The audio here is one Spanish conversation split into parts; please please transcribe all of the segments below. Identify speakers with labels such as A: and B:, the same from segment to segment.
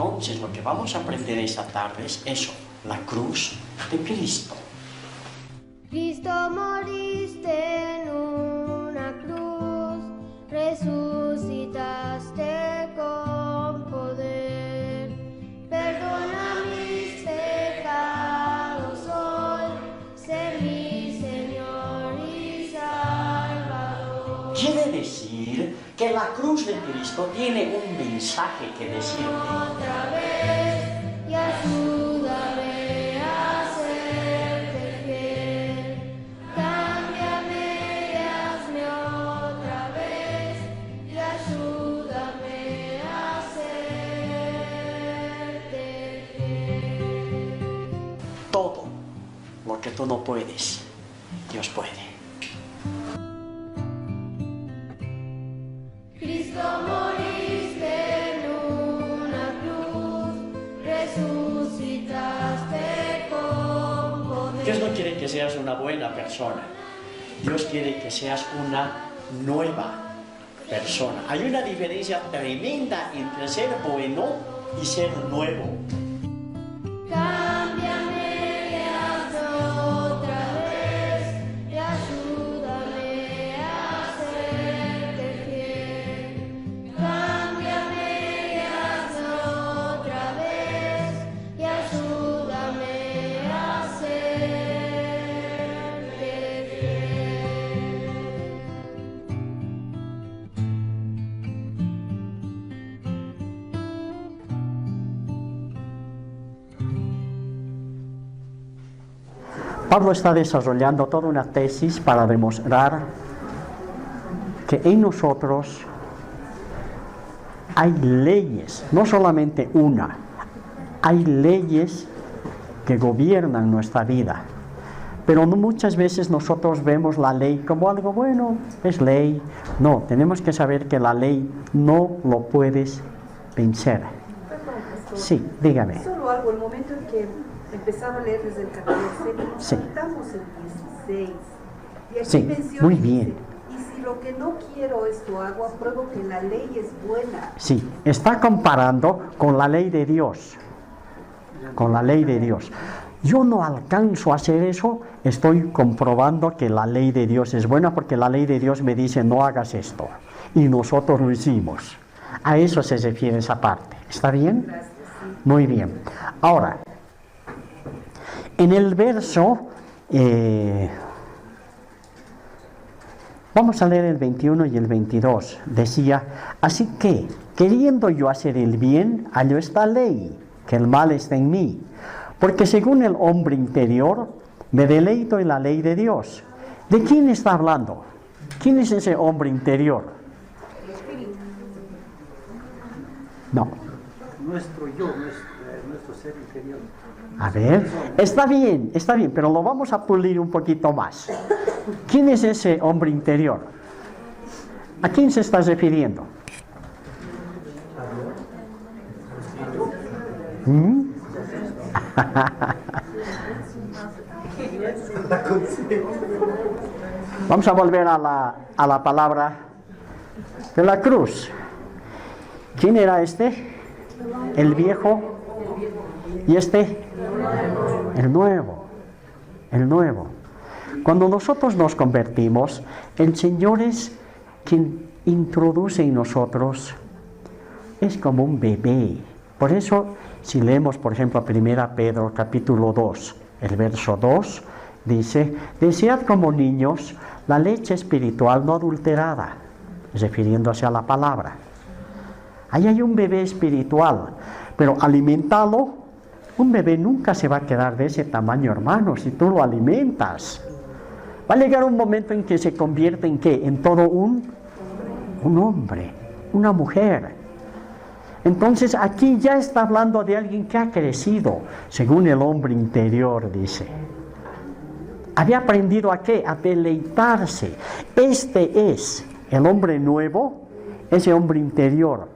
A: Entonces lo que vamos a aprender esta tarde es eso, la cruz de Cristo.
B: Cristo, moriste en una cruz, resucitaste con poder. Perdona mis pecados hoy, sé mi Señor y Salvador.
A: Quiere decir que la cruz de Cristo tiene un mensaje que decirte.
B: Otra vez y ayúdame a serte fiel. Cámbiame y hazme otra vez y ayúdame a serte fiel.
A: Todo lo que tú no puedes, Dios puede.
B: Cristo, moriste en una cruz, resucitaste con poder.
A: Dios no quiere que seas una buena persona. Dios quiere que seas una nueva persona. Hay una diferencia tremenda entre ser bueno y ser nuevo.
B: Cámbiame y hazme otra vez y ayúdame a serte fiel. Cámbiame y hazme otra vez y ayúdame a serte fiel.
A: Pablo está desarrollando toda una tesis para demostrar que en nosotros hay leyes, no solamente una, hay leyes que gobiernan nuestra vida. Pero muchas veces nosotros vemos la ley como algo bueno, es ley. No, tenemos que saber que la ley no lo puedes vencer.
C: Perdón, pastor.
A: Sí, dígame.
C: Solo algo, el momento en que empezaba a leer desde el 14,
A: Sí.
C: saltamos el 16. Y aquí
A: Sí,
C: menciona,
A: muy
C: dice,
A: bien.
C: y si lo que no quiero esto hago, apruebo que la ley es buena.
A: Sí, está comparando con la ley de Dios. Con la ley de Dios. Yo no alcanzo a hacer eso, estoy comprobando que la ley de Dios es buena porque la ley de Dios me dice no hagas esto. Y nosotros lo hicimos. A eso se refiere esa parte. ¿Está bien?
C: Gracias, sí.
A: Muy bien. Ahora, en el verso, vamos a leer el 21 y el 22. Decía, así que, queriendo yo hacer el bien, hallo esta ley, que el mal está en mí. Porque según el hombre interior, me deleito en la ley de Dios. ¿De quién está hablando? ¿Quién es ese hombre interior? No.
D: Nuestro yo, nuestro ser interior.
A: A ver, está bien, pero lo vamos a pulir un poquito más. ¿Quién es ese hombre interior? ¿A quién se está refiriendo? ¿Mm? Vamos a volver a la palabra de la cruz. ¿Quién era este? El viejo. ¿Y este? El nuevo. El nuevo. Cuando nosotros nos convertimos, el Señor es quien introduce en nosotros, es como un bebé. Por eso, si leemos, por ejemplo, 1 Pedro capítulo 2, el verso 2, dice, desead como niños la leche espiritual no adulterada, refiriéndose a la palabra. Ahí hay un bebé espiritual, pero alimentado, un bebé nunca se va a quedar de ese tamaño, hermano, si tú lo alimentas. Va a llegar un momento en que se convierte en ¿qué? En todo un hombre, una mujer. Entonces aquí ya está hablando de alguien que ha crecido, según el hombre interior, dice. Había aprendido a ¿qué? A deleitarse. Este es el hombre nuevo, ese hombre interior,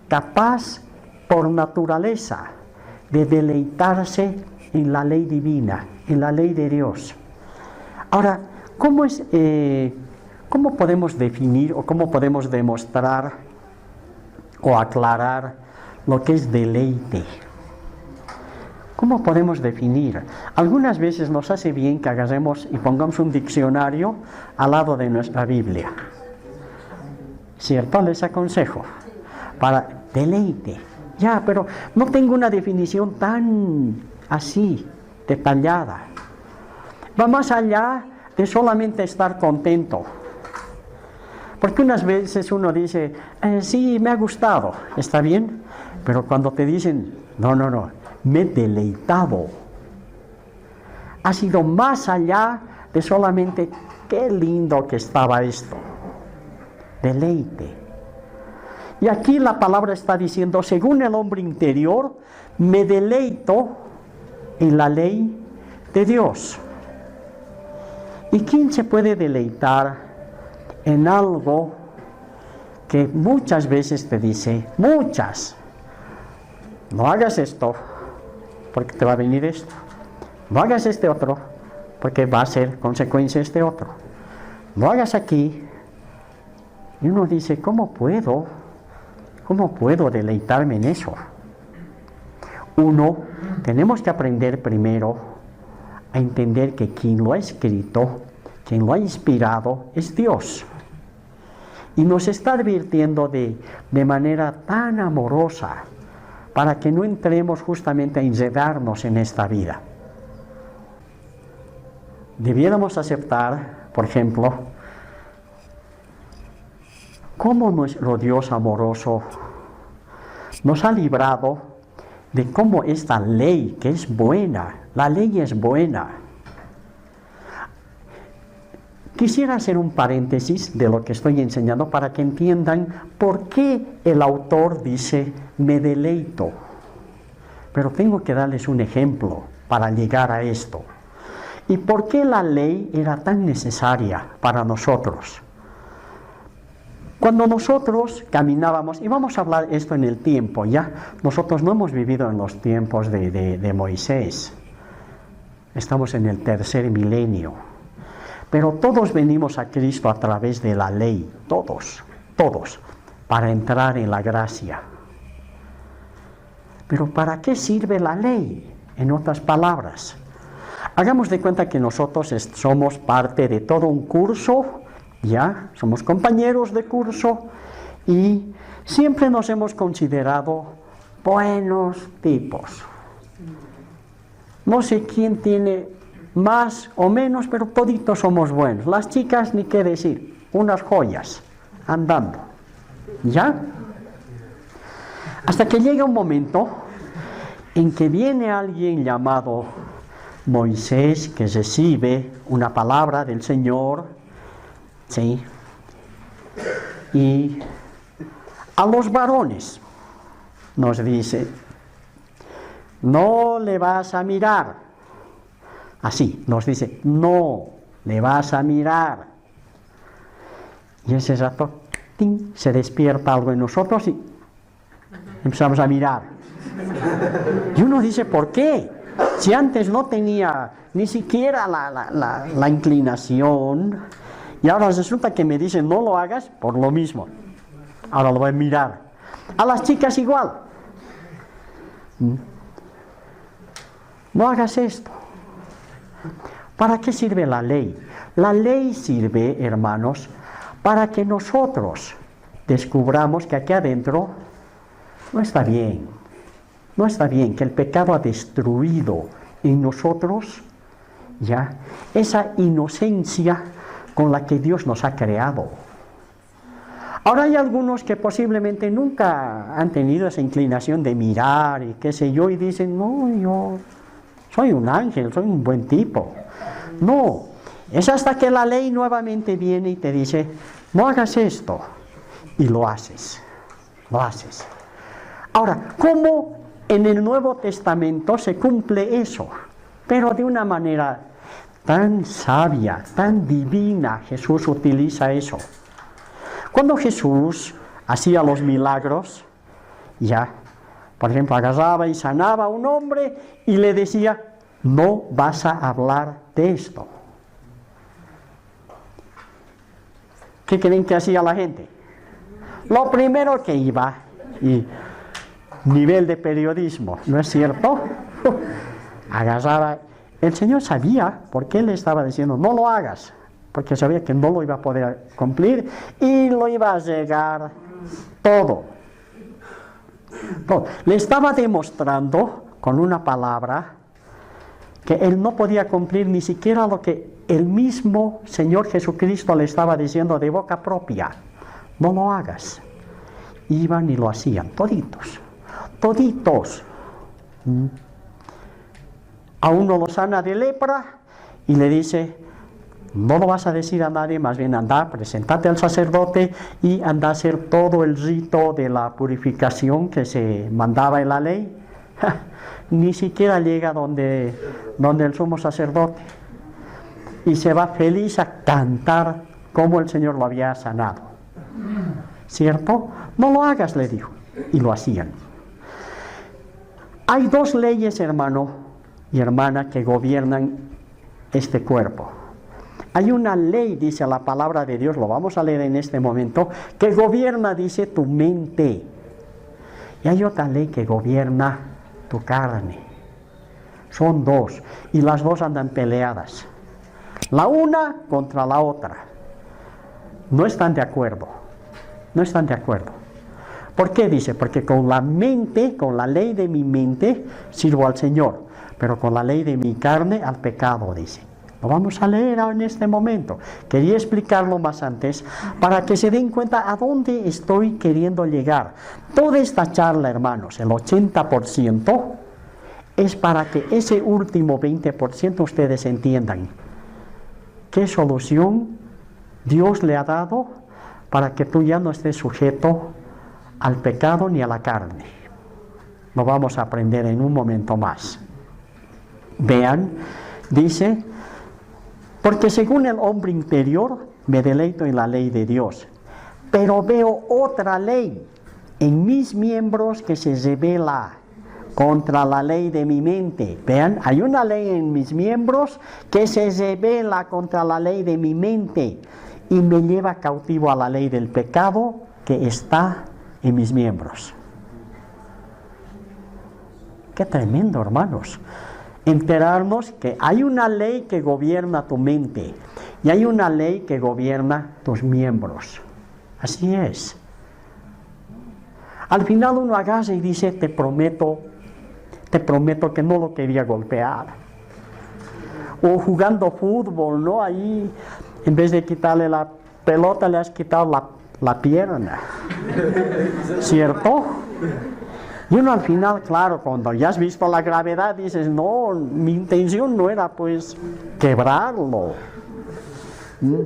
A: capaz por naturaleza de deleitarse en la ley divina, en la ley de Dios. Ahora, ¿cómo podemos definir o cómo podemos demostrar o aclarar lo que es deleite. ¿Cómo podemos definir? Algunas veces nos hace bien que agarremos y pongamos un diccionario al lado de nuestra Biblia. ¿Cierto? Les aconsejo. Para deleite. Ya, pero no tengo una definición tan así, detallada. Va más allá de solamente estar contento. Porque unas veces uno dice, sí, me ha gustado, está bien, pero cuando te dicen, no, me he deleitado. Ha sido más allá de solamente, qué lindo que estaba esto. Deleite. Y aquí la palabra está diciendo, según el hombre interior, me deleito en la ley de Dios. ¿Y quién se puede deleitar en algo que muchas veces te dice, no hagas esto, porque te va a venir esto, no hagas este otro, porque va a ser consecuencia este otro, no hagas aquí? Y uno dice, ¿cómo puedo deleitarme en eso? Uno, tenemos que aprender primero a entender que quien lo ha escrito, quien lo ha inspirado, es Dios. Y nos está advirtiendo de manera tan amorosa para que no entremos justamente a enredarnos en esta vida. Debiéramos aceptar, por ejemplo, cómo nuestro Dios amoroso nos ha librado de cómo esta ley, que es buena, la ley es buena. Quisiera hacer un paréntesis de lo que estoy enseñando para que entiendan por qué el autor dice, me deleito. Pero tengo que darles un ejemplo para llegar a esto. ¿Y por qué la ley era tan necesaria para nosotros? Cuando nosotros caminábamos, y vamos a hablar esto en el tiempo, ¿ya? Nosotros no hemos vivido en los tiempos de Moisés. Estamos en el tercer milenio. Pero todos venimos a Cristo a través de la ley, todos, para entrar en la gracia. Pero ¿para qué sirve la ley? En otras palabras, hagamos de cuenta que nosotros somos parte de todo un curso, ya, somos compañeros de curso y siempre nos hemos considerado buenos tipos. No sé quién tiene más o menos, pero toditos somos buenos. Las chicas, ni qué decir, unas joyas, andando. ¿Ya? Hasta que llega un momento en que viene alguien llamado Moisés, que recibe una palabra del Señor, ¿sí? Y a los varones nos dice, no le vas a mirar. Así, nos dice, no le vas a mirar. Y ese rato, ¡ting!, se despierta algo en nosotros y empezamos a mirar. Y uno dice, ¿por qué? Si antes no tenía ni siquiera la inclinación, y ahora resulta que me dicen, no lo hagas, por lo mismo. Ahora lo voy a mirar. A las chicas igual. No hagas esto. ¿Para qué sirve la ley? La ley sirve, hermanos, para que nosotros descubramos que aquí adentro no está bien. No está bien, que el pecado ha destruido en nosotros, ya, esa inocencia con la que Dios nos ha creado. Ahora hay algunos que posiblemente nunca han tenido esa inclinación de mirar y qué sé yo, y dicen, no, yo soy un ángel, soy un buen tipo. No, es hasta que la ley nuevamente viene y te dice, no hagas esto, y lo haces. Ahora, ¿cómo en el Nuevo Testamento se cumple eso? Pero de una manera tan sabia, tan divina, Jesús utiliza eso. Cuando Jesús hacía los milagros, ya, por ejemplo, agarraba y sanaba a un hombre y le decía, no vas a hablar de esto. ¿Qué creen que hacía la gente? Lo primero que iba y nivel de periodismo, ¿no es cierto? Agarraba. El Señor sabía por qué le estaba diciendo, no lo hagas, porque sabía que no lo iba a poder cumplir y lo iba a llegar todo. Le estaba demostrando con una palabra que él no podía cumplir ni siquiera lo que el mismo Señor Jesucristo le estaba diciendo de boca propia. No lo hagas. Iban y lo hacían, toditos. A uno lo sana de lepra y le dice, no lo vas a decir a nadie, más bien anda, preséntate al sacerdote y anda a hacer todo el rito de la purificación que se mandaba en la ley. Ni siquiera llega donde el sumo sacerdote y se va feliz a cantar cómo el Señor lo había sanado. ¿Cierto? No lo hagas, le dijo, y lo hacían. Hay dos leyes, hermano y hermana, que gobiernan este cuerpo. Hay una ley, dice la palabra de Dios, lo vamos a leer en este momento, que gobierna, dice, tu mente. Y hay otra ley que gobierna tu carne. Son dos, y las dos andan peleadas. La una contra la otra. No están de acuerdo. No están de acuerdo. ¿Por qué? Dice, porque con la mente, con la ley de mi mente, sirvo al Señor, pero con la ley de mi carne, al pecado, dice. Lo vamos a leer en este momento. Quería explicarlo más antes, para que se den cuenta a dónde estoy queriendo llegar. Toda esta charla, hermanos, el 80%, es para que ese último 20% ustedes entiendan qué solución Dios le ha dado para que tú ya no estés sujeto al pecado ni a la carne. Lo vamos a aprender en un momento más. Vean, dice, porque según el hombre interior me deleito en la ley de Dios, pero veo otra ley en mis miembros que se revela contra la ley de mi mente. Vean, hay una ley en mis miembros que se revela contra la ley de mi mente y me lleva cautivo a la ley del pecado que está en mis miembros. Qué tremendo, hermanos. Enterarnos que hay una ley que gobierna tu mente y hay una ley que gobierna tus miembros. Así es. Al final uno agarra y dice, te prometo que no lo quería golpear. O jugando fútbol, ¿no? Ahí, en vez de quitarle la pelota, le has quitado la pierna. ¿Cierto? Y uno al final, claro, cuando ya has visto la gravedad, dices, no, mi intención no era pues quebrarlo.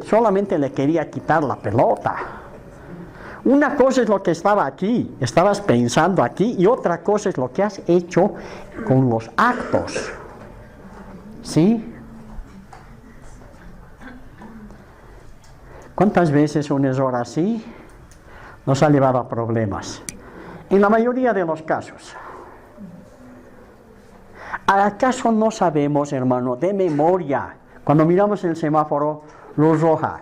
A: Solamente le quería quitar la pelota. Una cosa es lo que estaba aquí, estabas pensando aquí, y otra cosa es lo que has hecho con los actos. ¿Sí? ¿Cuántas veces un error así nos ha llevado a problemas? En la mayoría de los casos. ¿Acaso no sabemos, hermano, de memoria, cuando miramos el semáforo, luz roja,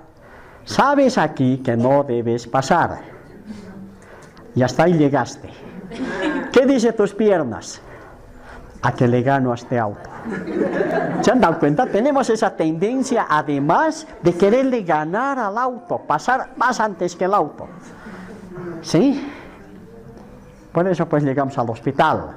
A: sabes aquí que no debes pasar? Y hasta ahí llegaste. ¿Qué dice tus piernas? A que le gano a este auto. ¿Se han dado cuenta? Tenemos esa tendencia, además, de quererle ganar al auto, pasar más antes que el auto. ¿Sí? Por eso pues llegamos al hospital,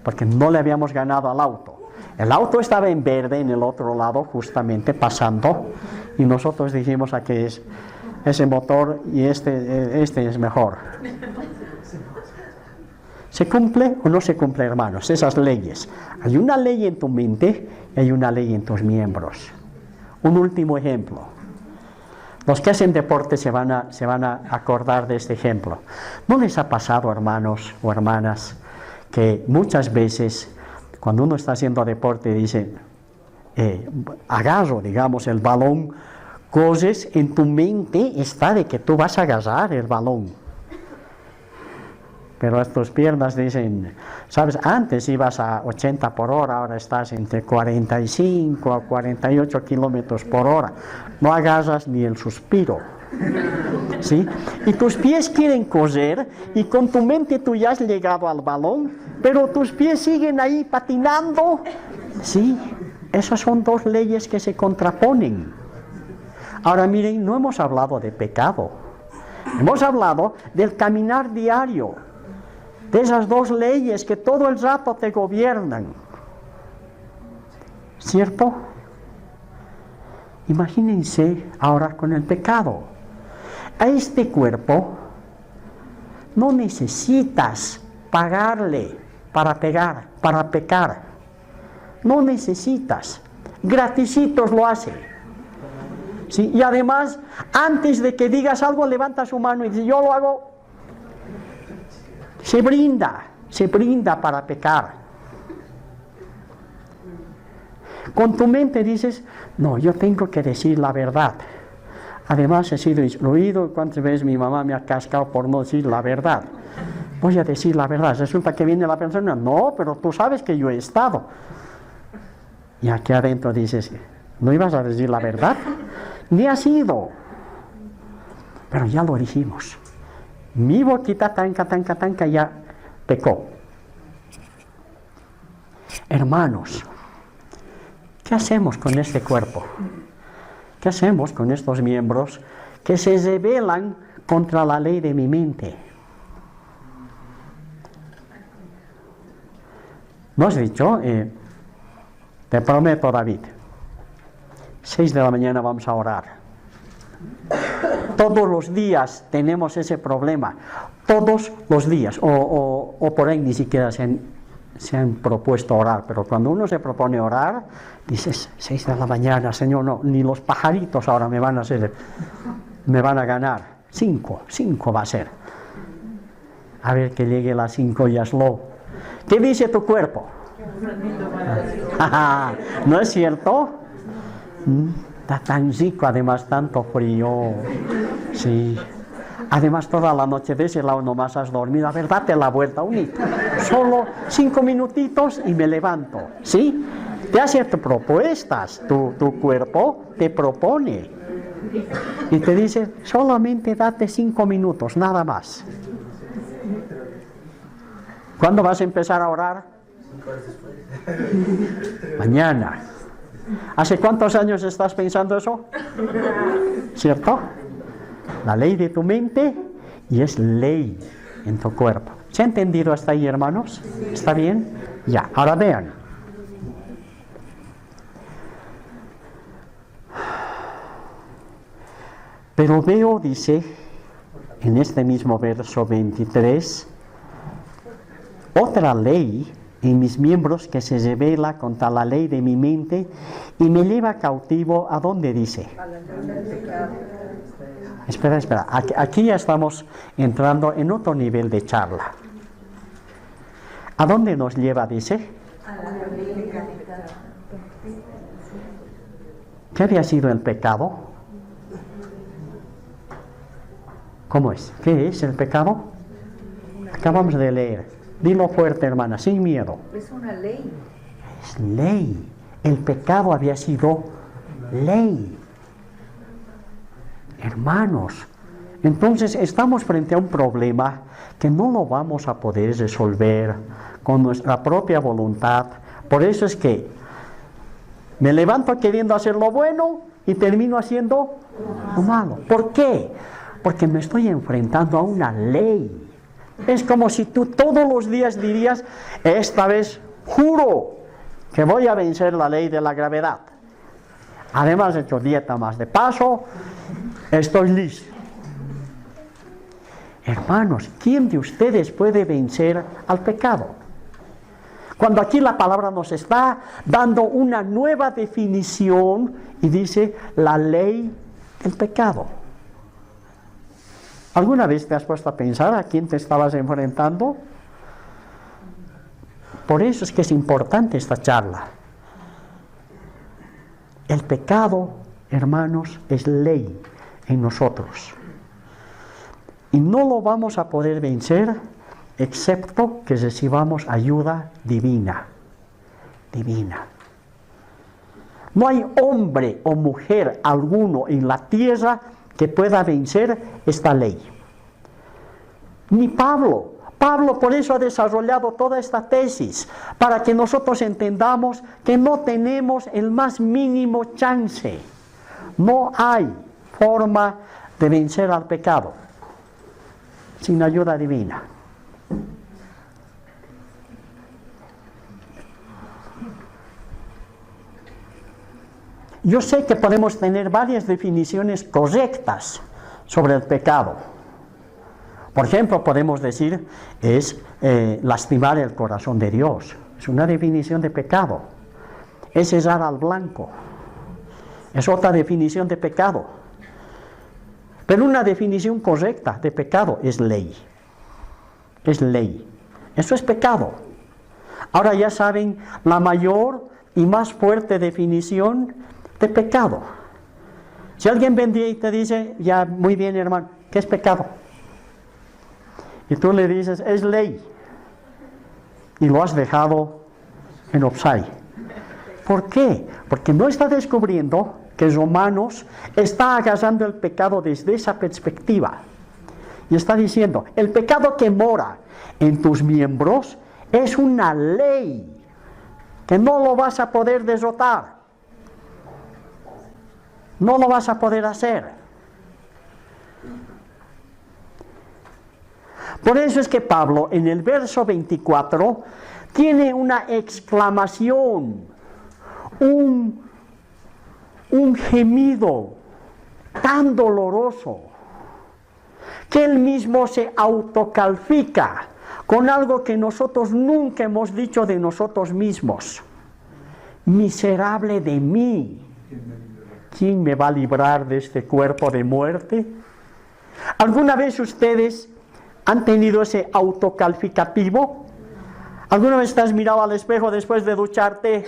A: porque no le habíamos ganado al auto. El auto estaba en verde en el otro lado, justamente pasando, y nosotros dijimos a que es ese motor y este es mejor. ¿Se cumple o no se cumple, hermanos? Esas leyes. Hay una ley en tu mente y hay una ley en tus miembros. Un último ejemplo. Los que hacen deporte se van a acordar de este ejemplo. ¿No les ha pasado, hermanos o hermanas, que muchas veces cuando uno está haciendo deporte dice, agarro, digamos, el balón, cosas en tu mente está de que tú vas a agarrar el balón? Pero tus piernas dicen, sabes, antes ibas a 80 por hora, ahora estás entre 45 a 48 kilómetros por hora. No agarras ni el suspiro. ¿Sí? Y tus pies quieren correr y con tu mente tú ya has llegado al balón, pero tus pies siguen ahí patinando. ¿Sí? Esas son dos leyes que se contraponen. Ahora miren, no hemos hablado de pecado. Hemos hablado del caminar diario, de esas dos leyes que todo el rato te gobiernan. ¿Cierto? Imagínense ahora con el pecado. A este cuerpo no necesitas pagarle para pecar. No necesitas. Graticitos lo hace. ¿Sí? Y además, antes de que digas algo, levanta su mano y dice, yo lo hago. Se brinda para pecar. Con tu mente dices, no, yo tengo que decir la verdad. Además he sido instruido, cuántas veces mi mamá me ha cascado por no decir la verdad. Voy a decir la verdad. Resulta que viene la persona, no, pero tú sabes que yo he estado. Y aquí adentro dices, ¿no ibas a decir la verdad? Ni has ido. Pero ya lo dijimos. Mi boquita tanca ya pecó. Hermanos, ¿qué hacemos con este cuerpo? ¿Qué hacemos con estos miembros que se rebelan contra la ley de mi mente? ¿No has dicho? Te prometo, David, 6 de la mañana vamos a orar. Todos los días tenemos ese problema. Todos los días. O por ahí ni siquiera se han propuesto orar, pero cuando uno se propone orar, dices, 6 de la mañana, Señor, no, ni los pajaritos ahora me van a ganar. 5 va a ser. A ver que llegue las 5 y hazlo. ¿Qué dice tu cuerpo? ¿No es cierto? Está tan rico, además tanto frío. Sí. Además toda la noche de ese lado nomás has dormido. A ver, date la vuelta, solo 5 minutitos y me levanto. ¿Sí? Te hace propuestas. Tu cuerpo te propone. Y te dice, solamente date 5 minutos, nada más. ¿Cuándo vas a empezar a orar? Mañana. ¿Hace cuántos años estás pensando eso? ¿Cierto? La ley de tu mente y es ley en tu cuerpo. ¿Se ha entendido hasta ahí, hermanos? ¿Está bien? Ya, ahora vean. Pero veo, dice, en este mismo verso 23, otra ley en mis miembros que se revela contra la ley de mi mente y me lleva cautivo, ¿a dónde dice? Espera. Aquí ya estamos entrando en otro nivel de charla. ¿A dónde nos lleva, dice? ¿Qué había sido el pecado? ¿Cómo es? ¿Qué es el pecado? Acabamos de leer. Dilo fuerte, hermana, sin miedo.
C: Es una ley.
A: Es ley. El pecado había sido ley. Hermanos, entonces estamos frente a un problema que no lo vamos a poder resolver con nuestra propia voluntad. Por eso es que me levanto queriendo hacer lo bueno y termino haciendo lo malo. ¿Por qué? Porque me estoy enfrentando a una ley. Es como si tú todos los días dirías, esta vez juro que voy a vencer la ley de la gravedad. Además he hecho dieta más de paso, estoy listo. Hermanos, ¿quién de ustedes puede vencer al pecado? Cuando aquí la palabra nos está dando una nueva definición y dice la ley del pecado. ¿Alguna vez te has puesto a pensar a quién te estabas enfrentando? Por eso es que es importante esta charla. El pecado, hermanos, es ley en nosotros. Y no lo vamos a poder vencer excepto que recibamos ayuda divina. Divina. No hay hombre o mujer alguno en la tierra que pueda vencer esta ley. Ni Pablo. Pablo por eso ha desarrollado toda esta tesis, para que nosotros entendamos que no tenemos el más mínimo chance. No hay forma de vencer al pecado sin ayuda divina. Yo sé que podemos tener varias definiciones correctas sobre el pecado. Por ejemplo, podemos decir, es lastimar el corazón de Dios. Es una definición de pecado. Es errar al blanco. Es otra definición de pecado. Pero una definición correcta de pecado es ley. Es ley. Eso es pecado. Ahora ya saben la mayor y más fuerte definición de pecado. Si alguien vendría y te dice, ya muy bien hermano, ¿qué es pecado? Y tú le dices, es ley. Y lo has dejado en offside. ¿Por qué? Porque no está descubriendo que Romanos está agarrando el pecado desde esa perspectiva. Y está diciendo, el pecado que mora en tus miembros es una ley que no lo vas a poder derrotar. No lo vas a poder hacer. Por eso es que Pablo en el verso 24 tiene una exclamación, un gemido tan doloroso que él mismo se autocalifica con algo que nosotros nunca hemos dicho de nosotros mismos. Miserable de mí. ¿Quién me va a librar de este cuerpo de muerte? ¿Alguna vez ustedes han tenido ese autocalificativo? ¿Alguna vez te has mirado al espejo después de ducharte?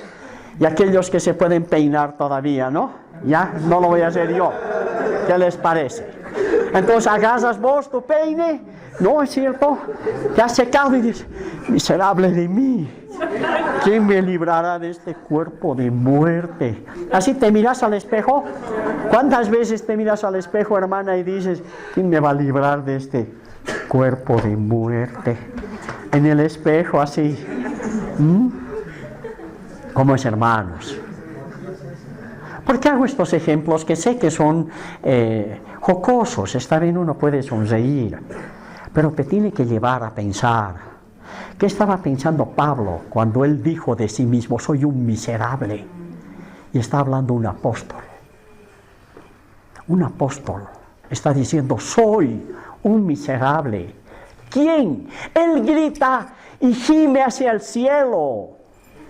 A: Y aquellos que se pueden peinar todavía, ¿no? Ya, no lo voy a hacer yo. ¿Qué les parece? Entonces agarras vos tu peine, ¿no es cierto? Te has secado y dices, miserable de mí. ¿Quién me librará de este cuerpo de muerte? Así te miras al espejo. ¿Cuántas veces te miras al espejo, hermana, y dices, ¿quién me va a librar de este cuerpo de muerte? En el espejo así. ¿Cómo es, hermanos? ¿Por qué hago estos ejemplos que sé que son jocosos? Está bien, uno puede sonreír, pero te tiene que llevar a pensar. ¿Qué estaba pensando Pablo cuando él dijo de sí mismo, soy un miserable? Y está hablando un apóstol. Un apóstol está diciendo, soy un miserable. ¿Quién? Él grita y gime hacia el cielo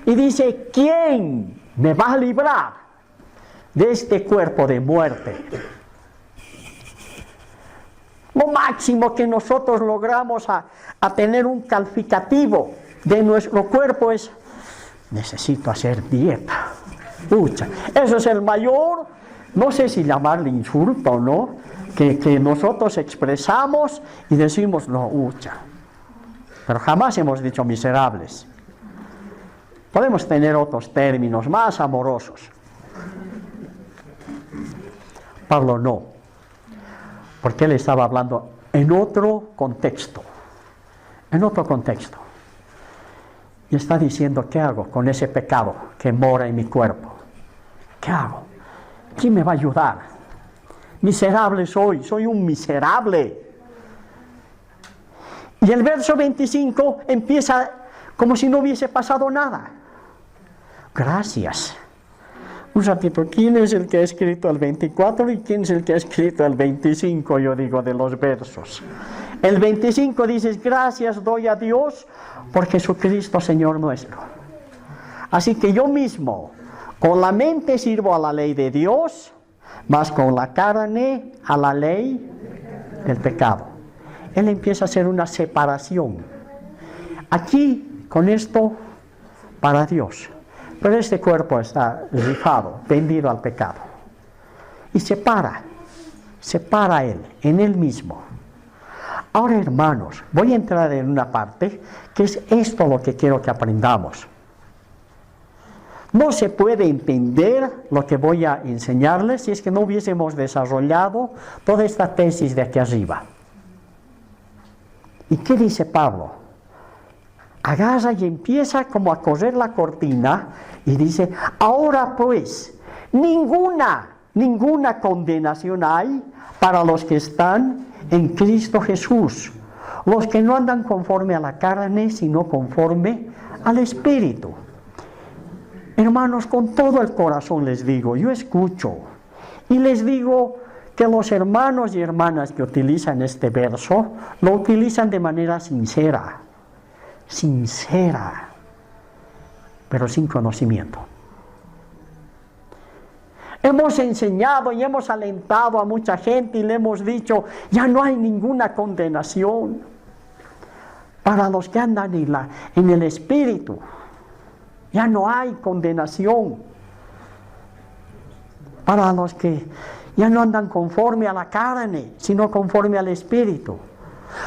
A: y dice, ¿quién me va a librar de este cuerpo de muerte? Lo máximo que nosotros logramos a tener un calificativo de nuestro cuerpo es, necesito hacer dieta. Pucha, eso es el mayor, no sé si llamarle insulto, ¿no? Que nosotros expresamos y decimos, no, ucha. Pero jamás hemos dicho miserables. Podemos tener otros términos más amorosos. Pablo no, porque él estaba hablando en otro contexto. En otro contexto. Y está diciendo, ¿qué hago con ese pecado que mora en mi cuerpo? ¿Qué hago? ¿Quién me va a ayudar? Miserable soy un miserable. Y el verso 25 empieza como si no hubiese pasado nada. Gracias. Un ratito, ¿quién es el que ha escrito el 24 y quién es el que ha escrito el 25, yo digo, de los versos? El 25 dices, gracias doy a Dios por Jesucristo Señor nuestro. Así que yo mismo, con la mente sirvo a la ley de Dios, mas con la carne a la ley del pecado. Él empieza a hacer una separación. Aquí, con esto, para Dios. Pero este cuerpo está rifado, vendido al pecado. Y separa él, en él mismo. Ahora, hermanos, voy a entrar en una parte que es esto lo que quiero que aprendamos. No se puede entender lo que voy a enseñarles si es que no hubiésemos desarrollado toda esta tesis de aquí arriba. ¿Y qué dice Pablo? Agarra y empieza como a correr la cortina y dice, ahora pues, ninguna condenación hay para los que están en Cristo Jesús, los que no andan conforme a la carne, sino conforme al Espíritu. Hermanos, con todo el corazón les digo, yo escucho y les digo que los hermanos y hermanas que utilizan este verso, lo utilizan de manera sincera, pero sin conocimiento. Hemos enseñado y hemos alentado a mucha gente y le hemos dicho, ya no hay ninguna condenación para los que andan en el Espíritu. Ya no hay condenación para los que ya no andan conforme a la carne, sino conforme al Espíritu.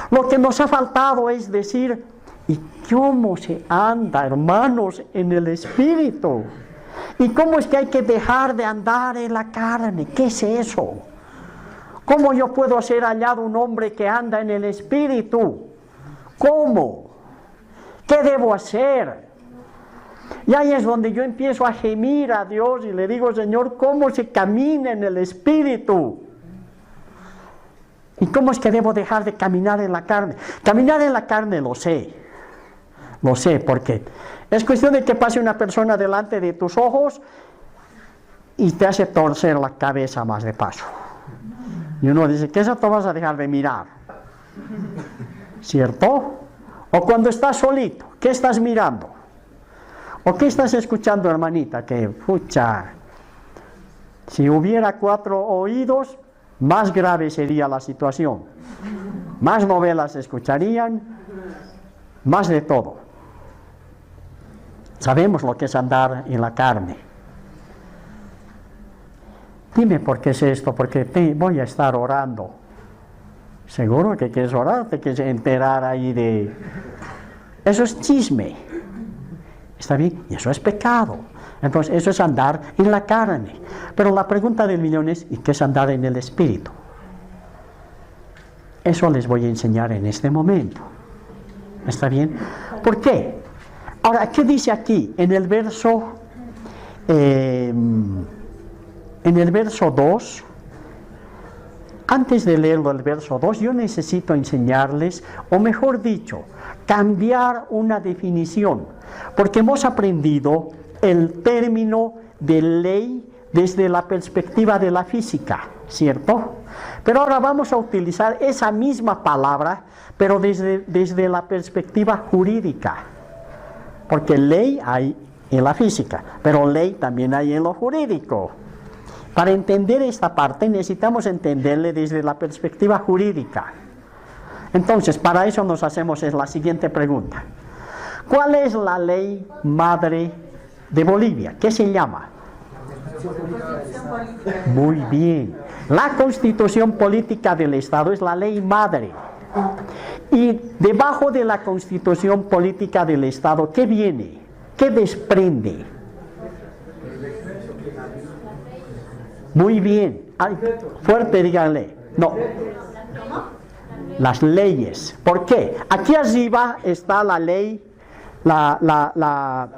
A: Lo que nos ha faltado es decir, ¿y cómo se anda, hermanos, en el Espíritu? ¿Y cómo es que hay que dejar de andar en la carne? ¿Qué es eso? ¿Cómo yo puedo ser hallado un hombre que anda en el Espíritu? ¿Cómo? ¿Qué debo hacer? Y ahí es donde yo empiezo a gemir a Dios y le digo, Señor, ¿cómo se camina en el Espíritu? ¿Y cómo es que debo dejar de caminar en la carne? Caminar en la carne lo sé porque es cuestión de que pase una persona delante de tus ojos y te hace torcer la cabeza más de paso. Y uno dice, ¿qué eso te vas a dejar de mirar? ¿Cierto? O cuando estás solito, ¿qué estás mirando? ¿O qué estás escuchando, hermanita? Que, pucha, si hubiera 4 oídos, más grave sería la situación. Más novelas escucharían, más de todo. Sabemos lo que es andar en la carne. Dime por qué es esto, porque voy a estar orando. ¿Seguro que quieres orar? ¿Te quieres enterar ahí de...? Eso es chisme. ¿Está bien? Y eso es pecado. Entonces, eso es andar en la carne. Pero la pregunta del millón es, ¿y qué es andar en el Espíritu? Eso les voy a enseñar en este momento. ¿Está bien? ¿Por qué? Ahora, ¿qué dice aquí? En el verso 2, antes de leerlo el verso 2, yo necesito enseñarles, o mejor dicho, cambiar una definición, porque hemos aprendido el término de ley desde la perspectiva de la física, ¿cierto? Pero ahora vamos a utilizar esa misma palabra, pero desde la perspectiva jurídica, porque ley hay en la física, pero ley también hay en lo jurídico. Para entender esta parte necesitamos entenderle desde la perspectiva jurídica. Entonces, para eso nos hacemos la siguiente pregunta. ¿Cuál es la ley madre de Bolivia? ¿Qué se llama? Muy bien. La Constitución Política del Estado es la ley madre. Y debajo de la Constitución Política del Estado, ¿qué viene? ¿Qué desprende? Muy bien. Ay, fuerte, díganle. No. Las leyes. ¿Por qué? Aquí arriba está la ley, la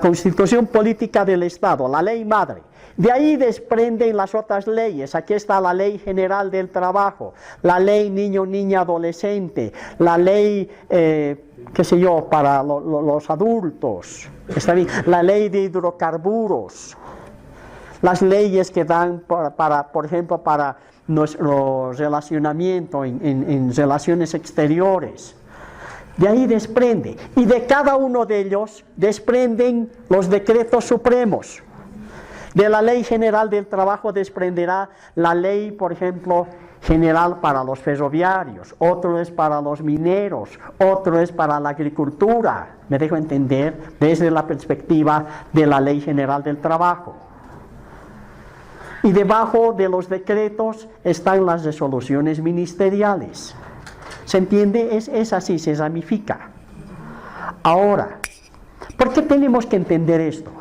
A: Constitución Política del Estado, la ley madre. De ahí desprenden las otras leyes. Aquí está la Ley General del Trabajo, la Ley Niño, Niña, Adolescente, la Ley, qué sé yo, para los adultos. ¿Está bien? La Ley de Hidrocarburos. Las leyes que dan por ejemplo, para nuestro relacionamiento en relaciones exteriores. De ahí desprende. Y de cada uno de ellos desprenden los decretos supremos. De la Ley General del Trabajo desprenderá la ley, por ejemplo, general para los ferroviarios, otro es para los mineros, otro es para la agricultura. Me dejo entender desde la perspectiva de la Ley General del Trabajo. Y debajo de los decretos están las resoluciones ministeriales. ¿Se entiende? Es así, se ramifica. Ahora, ¿Por qué tenemos que entender esto?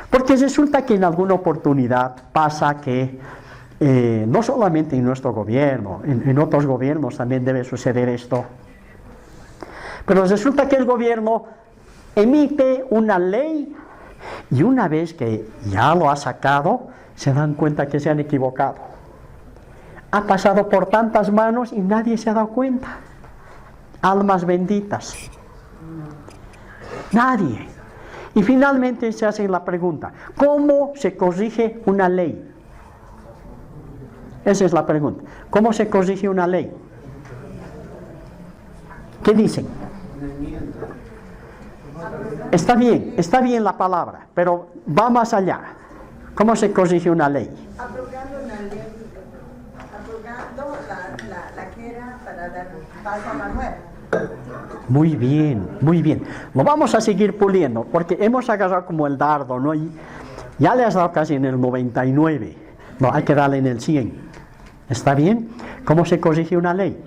A: Porque resulta que en alguna oportunidad pasa que no solamente en nuestro gobierno, en otros gobiernos también debe suceder esto, pero resulta que el gobierno emite una ley y una vez que ya lo ha sacado, se dan cuenta que se han equivocado. Ha pasado por tantas manos y nadie se ha dado cuenta. Almas benditas. Nadie. Y finalmente se hace la pregunta, ¿cómo se corrige una ley? Esa es la pregunta. ¿Cómo se corrige una ley? ¿Qué dicen? Está bien la palabra, pero va más allá. ¿Cómo se corrige una ley?
C: Abrogando una ley, abrogando la que era para dar paso a la nueva.
A: Muy bien, muy bien. Lo vamos a seguir puliendo, porque hemos agarrado como el dardo, ¿no? Y ya le has dado casi en el 99. No, hay que darle en el 100. ¿Está bien? ¿Cómo se corrige una ley?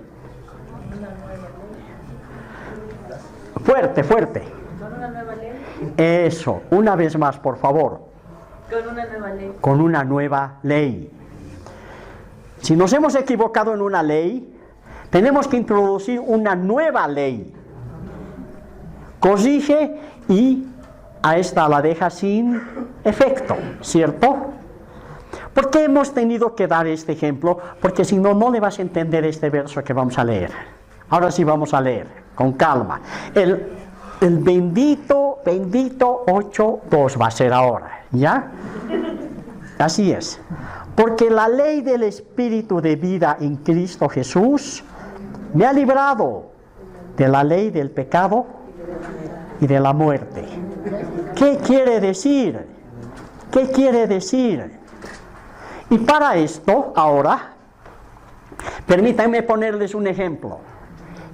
A: Fuerte, fuerte.
E: ¿Con una nueva ley?
A: Eso, una vez más, por favor.
E: Con una nueva ley.
A: Con una nueva ley. Si nos hemos equivocado en una ley, tenemos que introducir una nueva ley. Corrige y a esta la deja sin efecto, ¿cierto? ¿Por qué hemos tenido que dar este ejemplo? Porque si no, no le vas a entender este verso que vamos a leer. Ahora sí vamos a leer, con calma. El bendito 8.2 va a ser ahora, ¿ya? Así es. Porque la ley del Espíritu de vida en Cristo Jesús me ha librado de la ley del pecado y de la muerte. ¿Qué quiere decir? ¿Qué quiere decir? Y para esto, ahora, permítanme ponerles un ejemplo.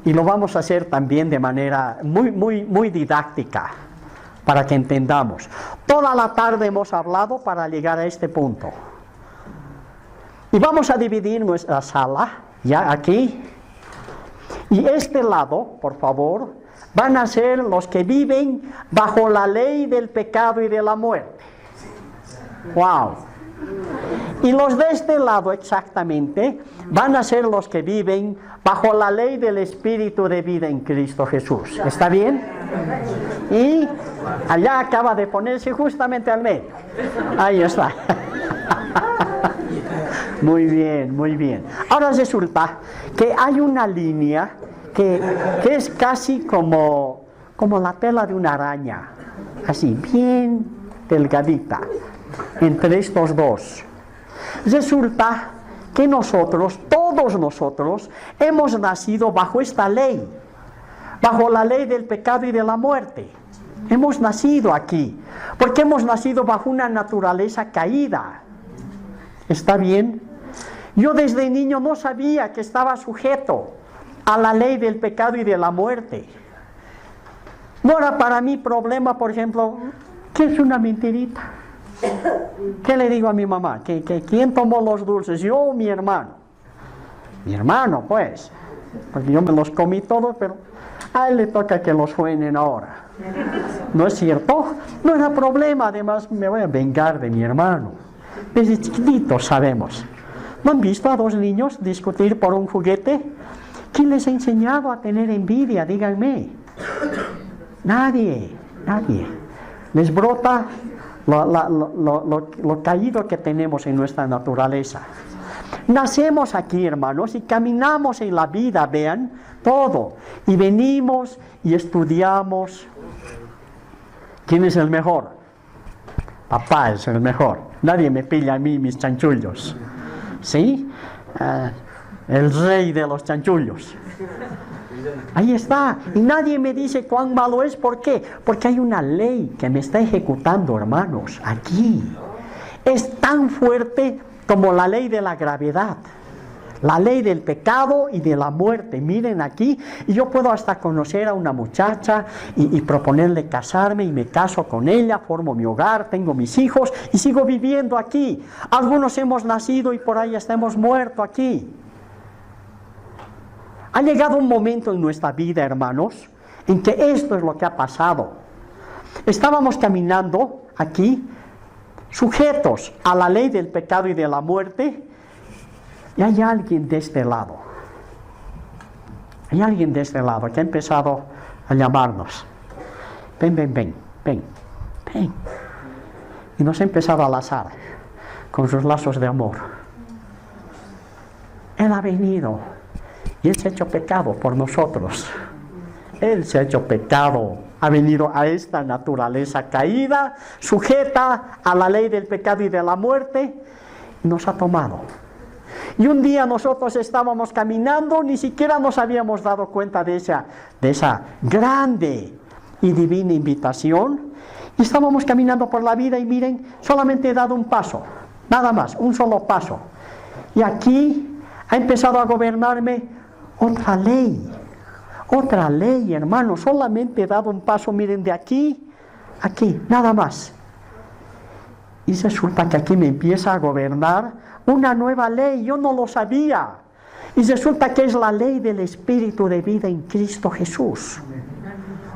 A: Y lo vamos a hacer también de manera muy didáctica, para que entendamos. Toda la tarde hemos hablado para llegar a este punto. Y vamos a dividir nuestra sala, ya aquí. Y este lado, por favor, van a ser los que viven bajo la ley del pecado y de la muerte. ¡Wow! Y los de este lado exactamente van a ser los que viven bajo la ley del Espíritu de vida en Cristo Jesús. ¿Está bien? Y allá acaba de ponerse justamente al medio. Ahí está. Muy bien, muy bien. Ahora resulta que hay una línea que es casi como la tela de una araña. Así, bien delgadita. Entre estos dos. Resulta que nosotros, todos nosotros, hemos nacido bajo esta ley, bajo la ley del pecado y de la muerte. Hemos nacido aquí, porque hemos nacido bajo una naturaleza caída. ¿Está bien? Yo desde niño no sabía que estaba sujeto a la ley del pecado y de la muerte. No era para mí problema, por ejemplo, ¿qué es una mentirita? ¿Qué le digo a mi mamá? ¿Que quién tomó los dulces? ¿Yo o mi hermano? Mi hermano, pues. Porque yo me los comí todos, pero a él le toca que los suenen ahora. ¿No es cierto? No era problema, además me voy a vengar de mi hermano. Desde chiquititos sabemos. ¿No han visto a dos niños discutir por un juguete? ¿Quién les ha enseñado a tener envidia? Díganme. Nadie. Les brota lo caído que tenemos en nuestra naturaleza. Nacemos aquí, hermanos, y caminamos en la vida, vean, todo. Y venimos y estudiamos. ¿Quién es el mejor? Papá es el mejor. Nadie me pilla a mí mis chanchullos. ¿Sí? El rey de los chanchullos. Ahí está. Y nadie me dice cuán malo es. ¿Por qué? Porque hay una ley que me está ejecutando, hermanos, aquí. Es tan fuerte como la ley de la gravedad. La ley del pecado y de la muerte. Miren aquí. Y yo puedo hasta conocer a una muchacha y proponerle casarme y me caso con ella, formo mi hogar, tengo mis hijos y sigo viviendo aquí. Algunos hemos nacido y por ahí hasta hemos muerto aquí. Ha llegado un momento en nuestra vida, hermanos, en que esto es lo que ha pasado. estábamos caminando aquí, sujetos a la ley del pecado y de la muerte, y hay alguien de este lado. Hay alguien de este lado que ha empezado a llamarnos. Ven, ven, ven, ven, ven. Y nos ha empezado a lazar con sus lazos de amor. Él ha venido y Él se ha hecho pecado por nosotros. Él se ha hecho pecado, ha venido a esta naturaleza caída, sujeta a la ley del pecado y de la muerte, y nos ha tomado. Y un día nosotros estábamos caminando, ni siquiera nos habíamos dado cuenta de esa grande y divina invitación, y estábamos caminando por la vida y miren, solamente he dado un paso, nada más, un solo paso. Y aquí ha empezado a gobernarme otra ley, hermano, solamente he dado un paso, miren, de aquí, aquí, nada más. Y resulta que aquí me empieza a gobernar una nueva ley, yo no lo sabía. Y resulta que es la ley del Espíritu de vida en Cristo Jesús.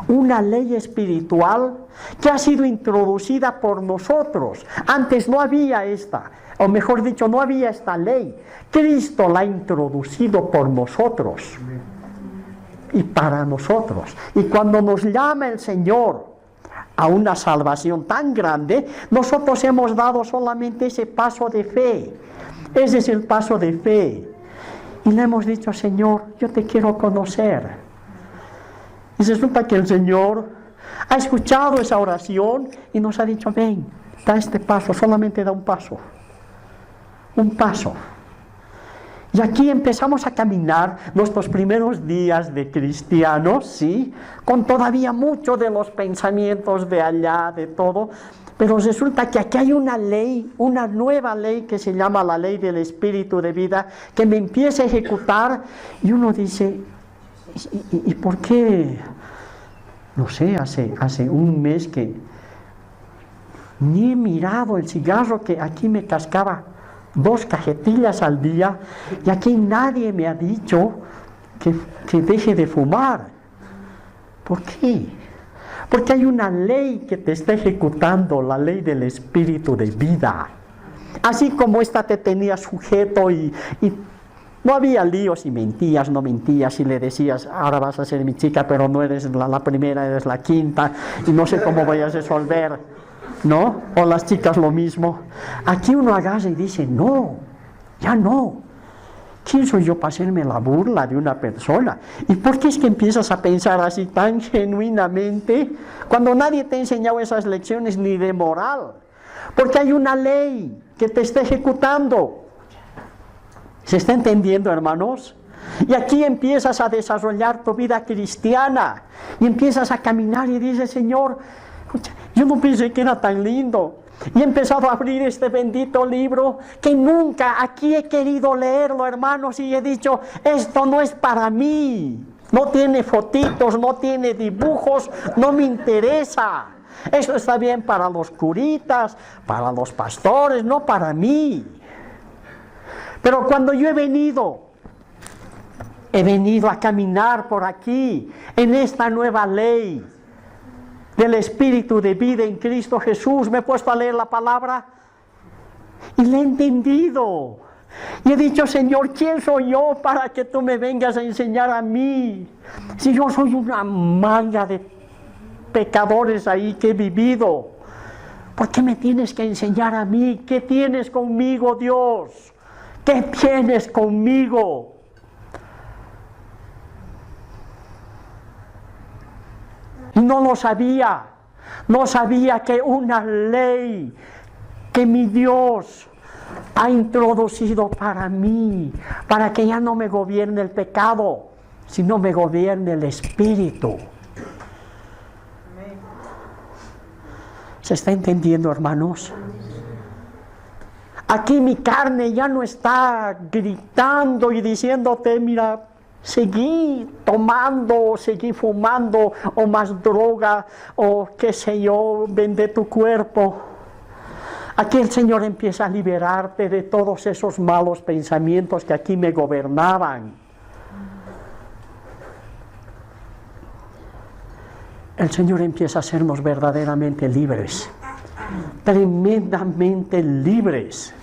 A: Una ley espiritual que ha sido introducida por nosotros. Antes no había esta, o mejor dicho, no había esta ley. Cristo la ha introducido por nosotros y para nosotros. Y cuando nos llama el Señor a una salvación tan grande, nosotros hemos dado solamente ese paso de fe. Ese es el paso de fe. Y le hemos dicho, Señor, yo te quiero conocer. Y resulta que el Señor ha escuchado esa oración y nos ha dicho, ven, da este paso, solamente da un paso. Un paso. Y aquí empezamos a caminar nuestros primeros días de cristianos, ¿sí? Con todavía mucho de los pensamientos de allá, de todo. Pero resulta que aquí hay una ley, una nueva ley que se llama la ley del Espíritu de vida, que me empieza a ejecutar y uno dice, ¿y por qué? No sé, hace un mes que ni he mirado el cigarro que aquí me cascaba 2 cajetillas al día y aquí nadie me ha dicho que deje de fumar. ¿Por qué? Porque hay una ley que te está ejecutando, la ley del Espíritu de vida. Así como esta te tenía sujeto y no había líos y mentías, no mentías, y le decías, ahora vas a ser mi chica, pero no eres la primera, eres la quinta, y no sé cómo voy a resolver, ¿no? O las chicas lo mismo. Aquí uno agarra y dice, no, ya no. ¿Quién soy yo para hacerme la burla de una persona? ¿Y por qué es que empiezas a pensar así tan genuinamente cuando nadie te ha enseñado esas lecciones ni de moral? Porque hay una ley que te está ejecutando. ¿Se está entendiendo, hermanos? Y aquí empiezas a desarrollar tu vida cristiana y empiezas a caminar y dices, Señor, yo no pensé que era tan lindo. Y he empezado a abrir este bendito libro que nunca aquí he querido leerlo, hermanos, y he dicho, esto no es para mí. No tiene fotitos, no tiene dibujos, no me interesa. Eso está bien para los curitas, para los pastores, no para mí. Pero cuando yo he venido a caminar por aquí, en esta nueva ley del Espíritu de vida en Cristo Jesús, me he puesto a leer la palabra y la he entendido. Y he dicho, Señor, ¿quién soy yo para que tú me vengas a enseñar a mí? Si yo soy una manga de pecadores ahí que he vivido, ¿por qué me tienes que enseñar a mí? ¿Qué tienes conmigo, Dios? ¿Qué tienes conmigo? Y no lo sabía. No sabía que una ley que mi Dios ha introducido para mí, para que ya no me gobierne el pecado, sino me gobierne el Espíritu. ¿Se está entendiendo, hermanos? Aquí mi carne ya no está gritando y diciéndote, mira, seguí tomando, seguí fumando, o más droga, o qué sé yo, vende tu cuerpo. Aquí el Señor empieza a liberarte de todos esos malos pensamientos que aquí me gobernaban. el Señor empieza a hacernos verdaderamente libres, tremendamente libres.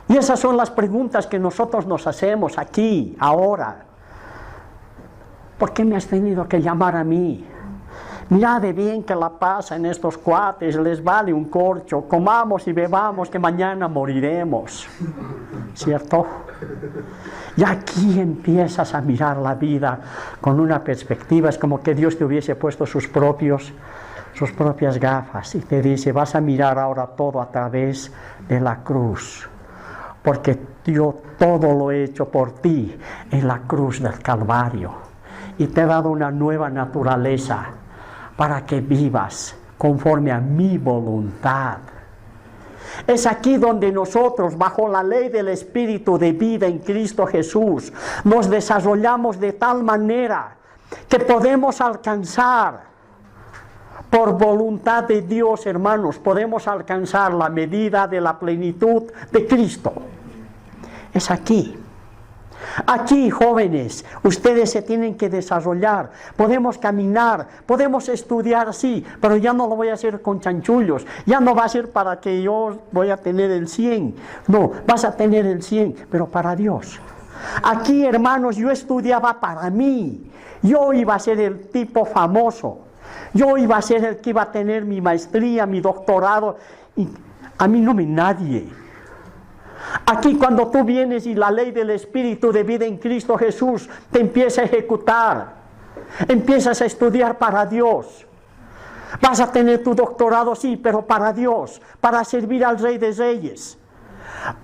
A: Y esas son las preguntas que nosotros nos hacemos aquí, ahora. ¿Por qué me has tenido que llamar a mí? Mira de bien que la pasan estos cuates, les vale un corcho, comamos y bebamos que mañana moriremos. ¿Cierto? Y aquí empiezas a mirar la vida con una perspectiva, es como que Dios te hubiese puesto sus propias gafas y te dice, vas a mirar ahora todo a través de la cruz. Porque yo todo lo he hecho por ti en la cruz del Calvario. Y te he dado una nueva naturaleza para que vivas conforme a mi voluntad. Es aquí donde nosotros, bajo la ley del Espíritu de vida en Cristo Jesús, nos desarrollamos de tal manera que podemos alcanzar, por voluntad de Dios, hermanos, podemos alcanzar la medida de la plenitud de Cristo. Es aquí. Aquí, jóvenes, ustedes se tienen que desarrollar. Podemos caminar, podemos estudiar, sí, pero ya no lo voy a hacer con chanchullos. Ya no va a ser para que yo voy a tener el 100. No, vas a tener el 100, pero para Dios. Aquí, hermanos, yo estudiaba para mí. Yo iba a ser el tipo famoso. Yo iba a ser el que iba a tener mi maestría, mi doctorado. Y a mí no me nadie. Aquí cuando tú vienes y la ley del Espíritu de vida en Cristo Jesús te empieza a ejecutar, empiezas a estudiar para Dios. Vas a tener tu doctorado, sí, pero para Dios, para servir al Rey de Reyes.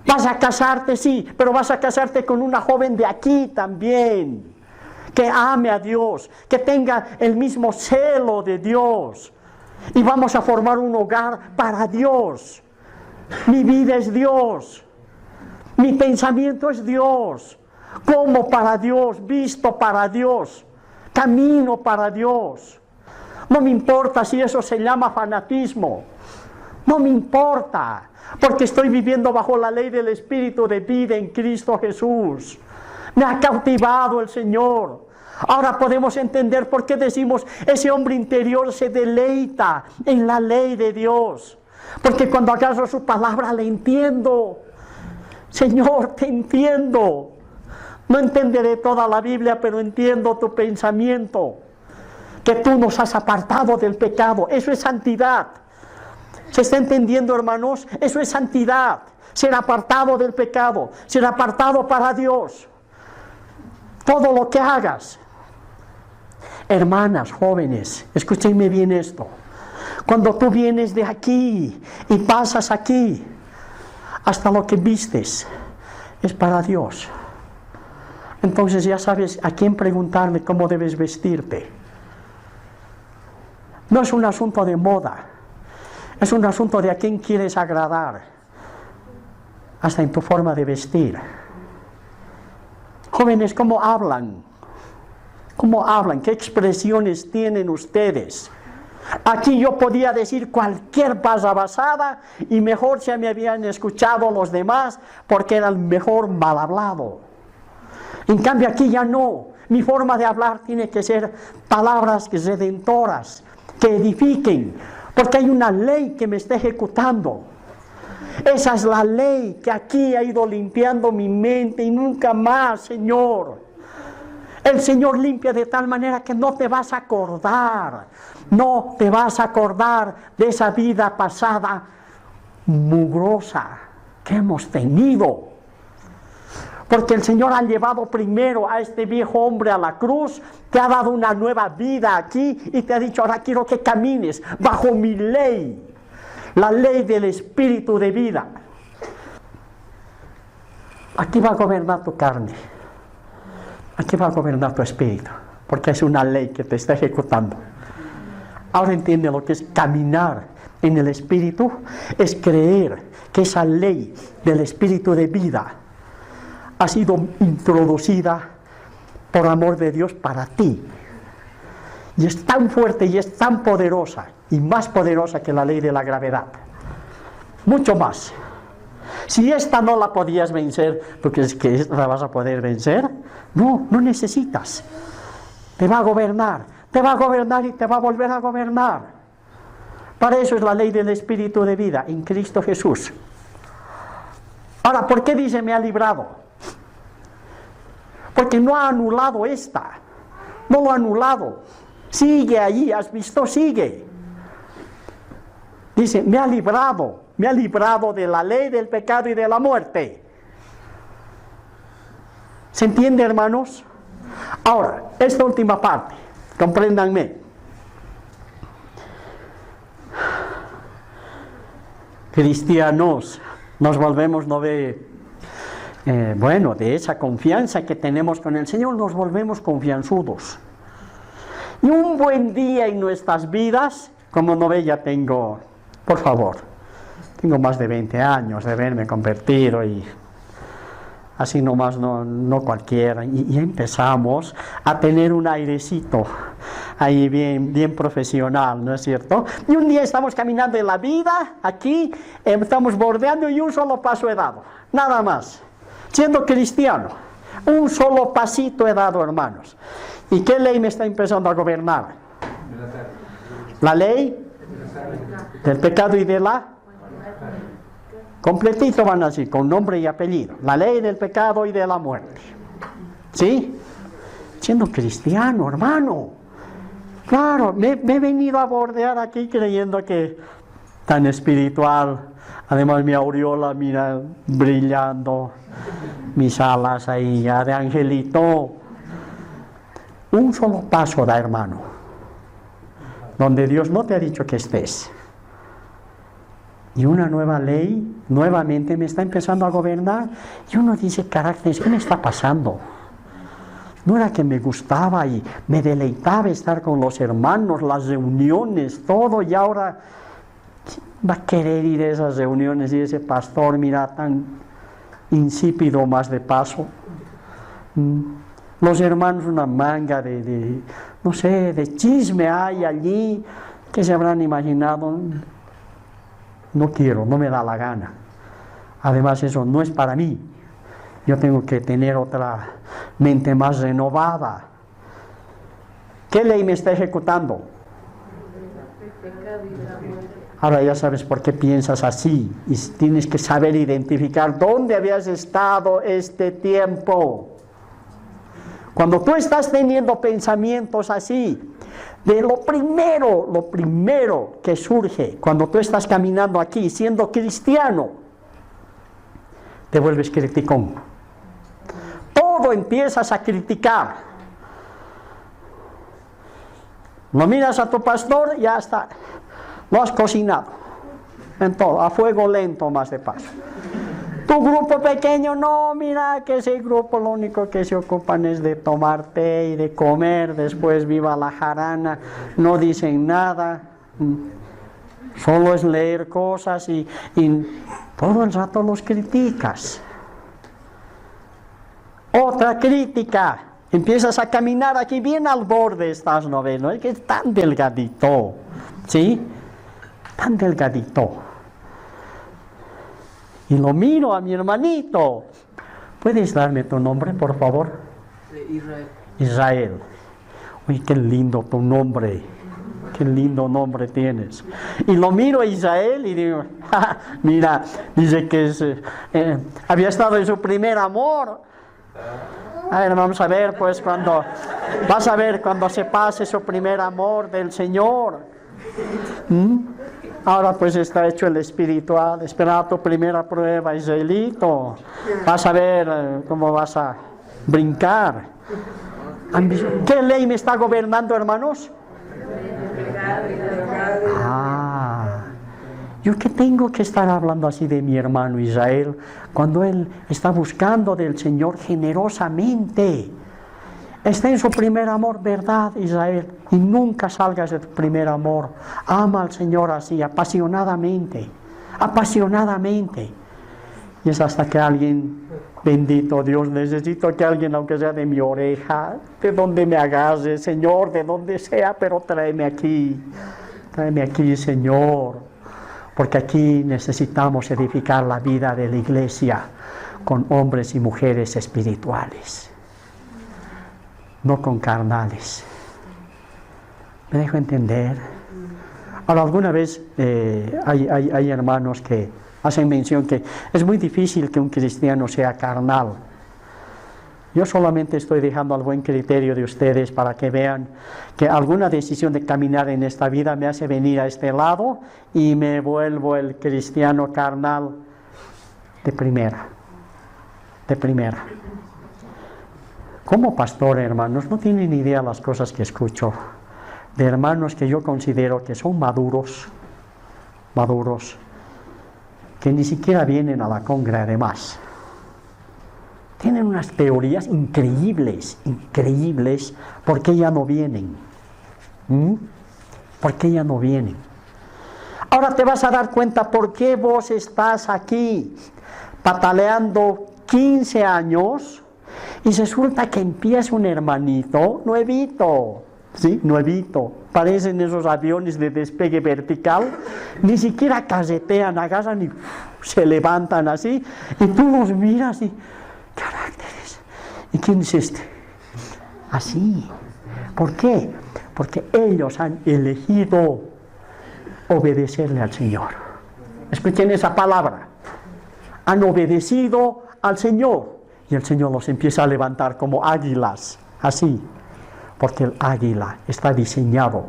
A: Vas a casarte, sí, pero vas a casarte con una joven de aquí también, que ame a Dios, que tenga el mismo celo de Dios. Y vamos a formar un hogar para Dios. Mi vida es Dios. Mi pensamiento es Dios, como para Dios, visto para Dios, camino para Dios. No me importa si eso se llama fanatismo, no me importa, porque estoy viviendo bajo la ley del Espíritu de vida en Cristo Jesús. Me ha cautivado el Señor. Ahora podemos entender por qué decimos, ese hombre interior se deleita en la ley de Dios, porque cuando agarro su palabra le entiendo. Señor, te entiendo. No entenderé toda la Biblia, pero entiendo tu pensamiento. Que tú nos has apartado del pecado. Eso es santidad. ¿Se está entendiendo, hermanos? Eso es santidad. Ser apartado del pecado. Ser apartado para Dios. Todo lo que hagas. Hermanas, jóvenes, escúchenme bien esto. Cuando tú vienes de aquí y pasas aquí, hasta lo que vistes es para Dios. Entonces ya sabes a quién preguntarle cómo debes vestirte. No es un asunto de moda, es un asunto de a quién quieres agradar, hasta en tu forma de vestir. Jóvenes, ¿cómo hablan? ¿Cómo hablan? ¿Qué expresiones tienen ustedes? Aquí yo podía decir cualquier basada y mejor se me habían escuchado los demás porque era el mejor mal hablado. En cambio aquí ya no. Mi forma de hablar tiene que ser palabras redentoras, que edifiquen, porque hay una ley que me está ejecutando. Esa es la ley que aquí ha ido limpiando mi mente y nunca más, Señor. El Señor limpia de tal manera que no te vas a acordar. No te vas a acordar de esa vida pasada mugrosa que hemos tenido. Porque el Señor ha llevado primero a este viejo hombre a la cruz, te ha dado una nueva vida aquí y te ha dicho, ahora quiero que camines bajo mi ley, la ley del Espíritu de vida. Aquí va a gobernar tu carne. Aquí va a gobernar tu espíritu, porque es una ley que te está ejecutando. Ahora entiende lo que es caminar en el espíritu, es creer que esa ley del espíritu de vida ha sido introducida por amor de Dios para ti. Y es tan fuerte y es tan poderosa, y más poderosa que la ley de la gravedad. Mucho más. Si esta no la podías vencer, ¿tú crees que esta la vas a poder vencer? No, no necesitas. Te va a gobernar y te va a volver a gobernar. Para eso es la ley del Espíritu de vida en Cristo Jesús. Ahora, ¿por qué dice me ha librado? Porque no ha anulado esta. No lo ha anulado. Sigue allí, has visto, sigue. Dice, me ha librado de la ley del pecado y de la muerte. ¿Se entiende, hermanos? Ahora, esta última parte, compréndanme. Cristianos, nos volvemos de esa confianza que tenemos con el Señor, nos volvemos confianzudos. Y un buen día en nuestras vidas, como no ve, ya tengo, por favor, tengo más de 20 años de haberme convertido y así nomás no cualquiera. Y empezamos a tener un airecito ahí bien profesional, ¿no es cierto? Y un día estamos caminando en la vida, aquí, estamos bordeando y un solo paso he dado, nada más. Siendo cristiano, un solo pasito he dado, hermanos. ¿Y qué ley me está empezando a gobernar? La ley del pecado y de la... Completito van así, con nombre y apellido. La ley del pecado y de la muerte. ¿Sí? Siendo cristiano, hermano. Claro, me he venido a bordear aquí creyendo que tan espiritual. Además mi aureola, mira, brillando. Mis alas ahí ya de angelito. Un solo paso da, hermano. Donde Dios no te ha dicho que estés. Y una nueva ley nuevamente me está empezando a gobernar. Y uno dice, carácter, ¿qué me está pasando? No era que me gustaba y me deleitaba estar con los hermanos, las reuniones, todo. Y ahora va a querer ir a esas reuniones y ese pastor, mira, tan insípido más de paso. Los hermanos, una manga no sé, de chisme hay allí. ¿Qué se habrán imaginado? No quiero, no me da la gana. Además, eso no es para mí. Yo tengo que tener otra mente más renovada. ¿Qué ley me está ejecutando? Ahora ya sabes por qué piensas así. Y tienes que saber identificar dónde habías estado este tiempo. Cuando tú estás teniendo pensamientos así, de lo primero que surge cuando tú estás caminando aquí siendo cristiano, te vuelves criticón. Todo empiezas a criticar. Lo miras a tu pastor, ya está, lo has cocinado, en todo, a fuego lento más de paso. Tu grupo pequeño, no, mira que ese grupo lo único que se ocupan es de tomar té y de comer, después viva la jarana, no dicen nada, solo es leer cosas y todo el rato los criticas. Otra crítica, empiezas a caminar aquí bien al borde, estás, ¿no ves? ¿No? Es que es tan delgadito, ¿sí? Tan delgadito. Y lo miro a mi hermanito. ¿Puedes darme tu nombre, por favor?
D: Israel.
A: Israel. Uy, qué lindo tu nombre. Qué lindo nombre tienes. Y lo miro a Israel y digo, mira, dice que había estado en su primer amor. A ver, vamos a ver, pues, vas a ver cuando se pase su primer amor del Señor. Ahora pues está hecho el espiritual. Espera tu primera prueba, Israelito. Vas a ver cómo vas a brincar. ¿Qué ley me está gobernando, hermanos? ¿Yo qué tengo que estar hablando así de mi hermano Israel cuando él está buscando del Señor generosamente? Está en su primer amor, ¿verdad, Israel? Y nunca salgas de tu primer amor. Ama al Señor así, apasionadamente. Apasionadamente. Y es hasta que alguien, bendito Dios, necesito que alguien, aunque sea de mi oreja, de donde me agarre, Señor, de donde sea, pero tráeme aquí. Tráeme aquí, Señor. Porque aquí necesitamos edificar la vida de la iglesia con hombres y mujeres espirituales. no con carnales. ¿Me dejo entender? Ahora, alguna vez hay hermanos que hacen mención que es muy difícil que un cristiano sea carnal. Yo solamente estoy dejando al buen criterio de ustedes para que vean que alguna decisión de caminar en esta vida me hace venir a este lado y me vuelvo el cristiano carnal de primera. De primera. Como pastor, hermanos, no tienen idea las cosas que escucho de hermanos que yo considero que son maduros, que ni siquiera vienen a la congra además. Tienen unas teorías increíbles, ¿por qué ya no vienen? ¿Por qué ya no vienen? Ahora te vas a dar cuenta por qué vos estás aquí pataleando 15 años y resulta que empieza un hermanito nuevito, ¿sí? Nuevito. Parecen esos aviones de despegue vertical, ni siquiera casetean, agarran y se levantan así, y tú los miras y caracteres. ¿Y quién es este? Así. ¿Por qué? Porque ellos han elegido obedecerle al Señor. Escuchen esa palabra. Han obedecido al Señor. Y el Señor los empieza a levantar como águilas. Así. Porque el águila está diseñado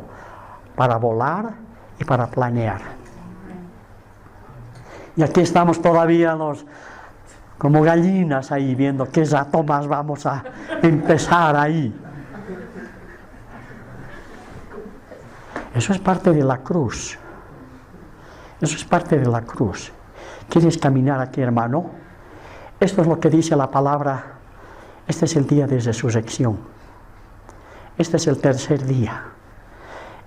A: para volar y para planear. Y aquí estamos todavía como gallinas ahí viendo qué rato más vamos a empezar ahí. Eso es parte de la cruz. Eso es parte de la cruz. ¿Quieres caminar aquí, hermano? Esto es lo que dice la palabra. Este es el día de resurrección. Este es el tercer día.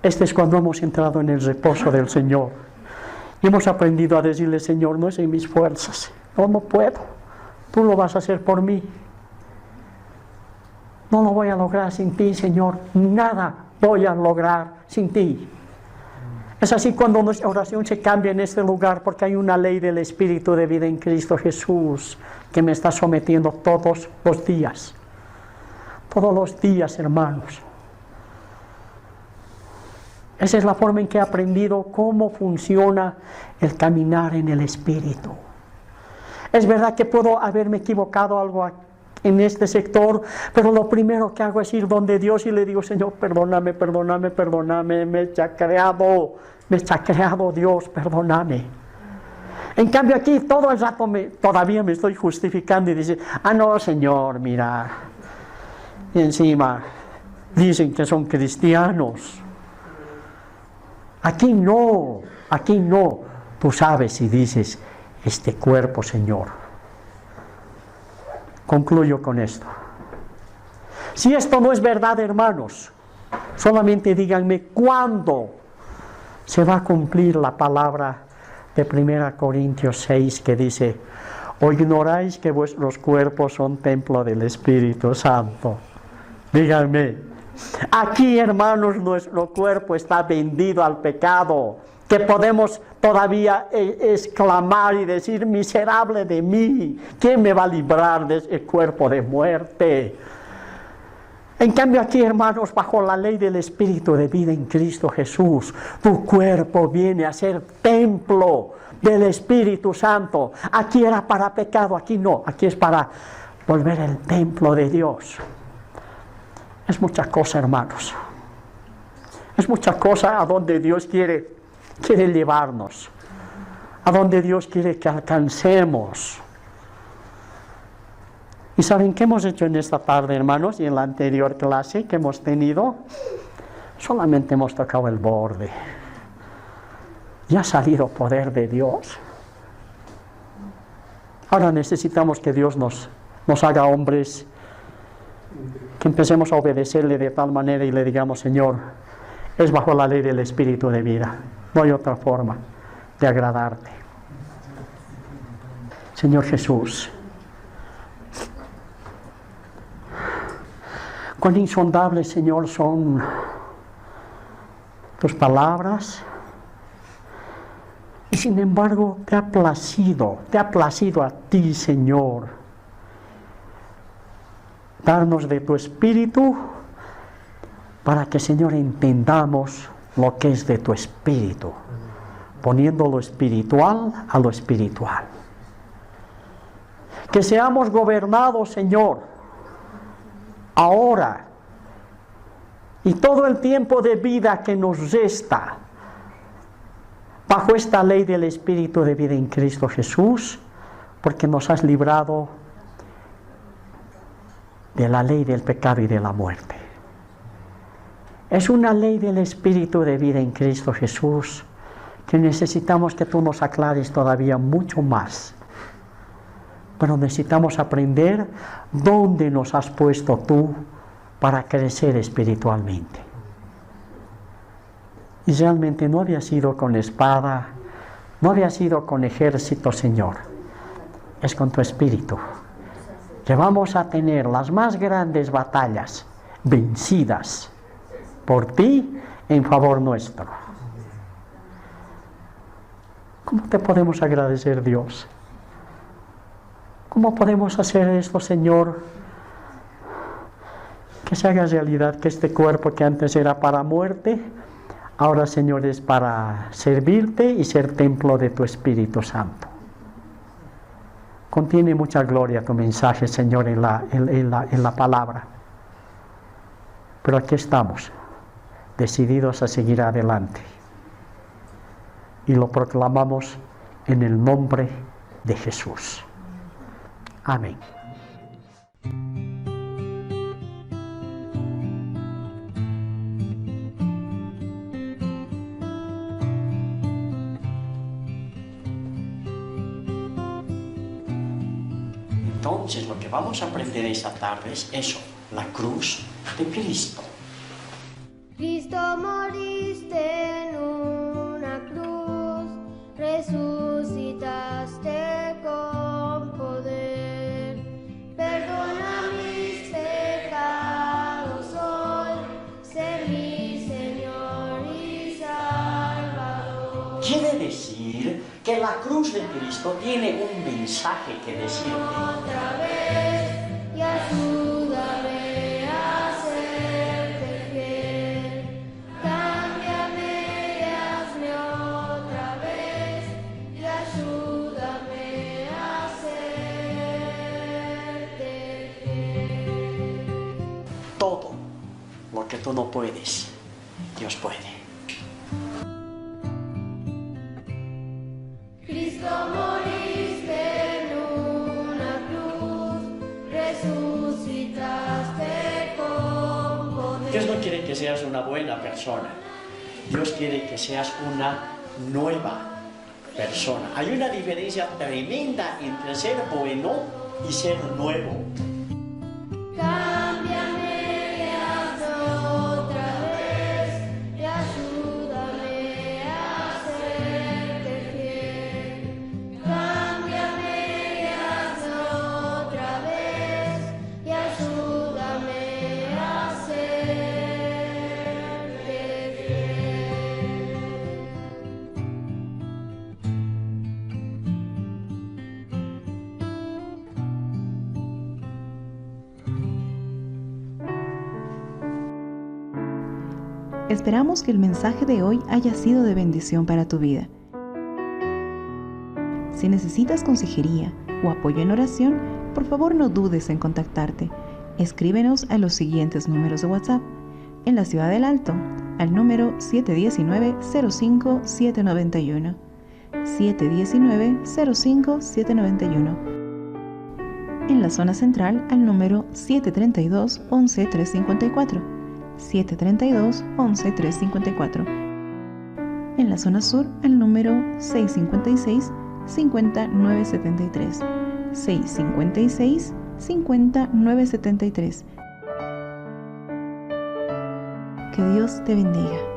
A: Este es cuando hemos entrado en el reposo del Señor. Y hemos aprendido a decirle, Señor, no es en mis fuerzas. No puedo. Tú lo vas a hacer por mí. No lo voy a lograr sin ti, Señor. Nada voy a lograr sin ti. Es así cuando nuestra oración se cambia en este lugar, porque hay una ley del Espíritu de vida en Cristo Jesús que me está sometiendo todos los días. Todos los días, hermanos. Esa es la forma en que he aprendido cómo funciona el caminar en el Espíritu. Es verdad que puedo haberme equivocado algo en este sector, pero lo primero que hago es ir donde Dios y le digo, Señor, perdóname, me he chacreado Dios, perdóname. En cambio aquí todo el rato todavía me estoy justificando y dice, no, Señor, mira. Y encima dicen que son cristianos. Aquí no. Tú sabes y dices, este cuerpo, Señor. Concluyo con esto. Si esto no es verdad, hermanos, solamente díganme cuándo se va a cumplir la palabra de 1 Corintios 6 que dice, ¿o ignoráis que vuestros cuerpos son templo del Espíritu Santo? Díganme, aquí, hermanos, nuestro cuerpo está vendido al pecado, que podemos todavía exclamar y decir, miserable de mí, ¿quién me va a librar de ese cuerpo de muerte? En cambio aquí, hermanos, bajo la ley del Espíritu de vida en Cristo Jesús, tu cuerpo viene a ser templo del Espíritu Santo. Aquí era para pecado, aquí no, aquí es para volver el templo de Dios. Es mucha cosa, hermanos. Es mucha cosa a donde Dios quiere llevarnos. A donde Dios quiere que alcancemos. ¿Y saben qué hemos hecho en esta tarde, hermanos? Y en la anterior clase que hemos tenido, solamente hemos tocado el borde. Ya ha salido poder de Dios. Ahora necesitamos que Dios nos haga hombres, que empecemos a obedecerle de tal manera y le digamos, Señor, es bajo la ley del Espíritu de vida. No hay otra forma de agradarte. Señor Jesús, cuán insondables, Señor, son tus palabras. Y sin embargo, te ha placido a ti, Señor, darnos de tu Espíritu para que, Señor, entendamos lo que es de tu Espíritu, poniendo lo espiritual a lo espiritual. Que seamos gobernados, Señor, ahora y todo el tiempo de vida que nos resta, bajo esta ley del Espíritu de vida en Cristo Jesús, porque nos has librado de la ley del pecado y de la muerte. Es una ley del Espíritu de vida en Cristo Jesús que necesitamos que tú nos aclares todavía mucho más. Pero necesitamos aprender dónde nos has puesto tú para crecer espiritualmente. Y realmente no había sido con espada, no había sido con ejército, Señor. Es con tu Espíritu que vamos a tener las más grandes batallas vencidas por ti en favor nuestro. ¿Cómo te podemos agradecer, Dios? ¿Cómo podemos hacer esto, Señor? Que se haga realidad que este cuerpo que antes era para muerte, ahora, Señor, es para servirte y ser templo de tu Espíritu Santo. Contiene mucha gloria tu mensaje, Señor, en la palabra. Pero aquí estamos, decididos a seguir adelante. Y lo proclamamos en el nombre de Jesús. Amén. Entonces, lo que vamos a aprender esta tarde es eso, la cruz de Cristo.
B: Cristo, moriste en una cruz, resucitaste con poder. Perdona mis pecados hoy, sé mi Señor y Salvador.
A: Quiere decir que la cruz de Cristo tiene un mensaje que decirte.
B: Otra vez y ayúdame a serte fiel. Cámbiame y hazme otra vez y ayúdame a serte fiel.
A: Todo lo que tú no puedes, Dios puede.
B: Cristo, moriste en una cruz, resucitaste con poder.
A: Dios no quiere que seas una buena persona. Dios quiere que seas una nueva persona. Hay una diferencia tremenda entre ser bueno y ser nuevo.
B: Cámbiame y hazme otra vez y ayúdame a serte fiel. Cámbiame y hazme otra vez y ayúdame a serte fiel.
F: Esperamos que el mensaje de hoy haya sido de bendición para tu vida. Si necesitas consejería o apoyo en oración, por favor no dudes en contactarte. Escríbenos a los siguientes números de WhatsApp. En la Ciudad del Alto, al número 719-05-791. 719-05-791. En la zona central, al número 732-11-354. 732-11-354. En la zona sur, al número 656-5973. 656-5973. Que Dios te bendiga.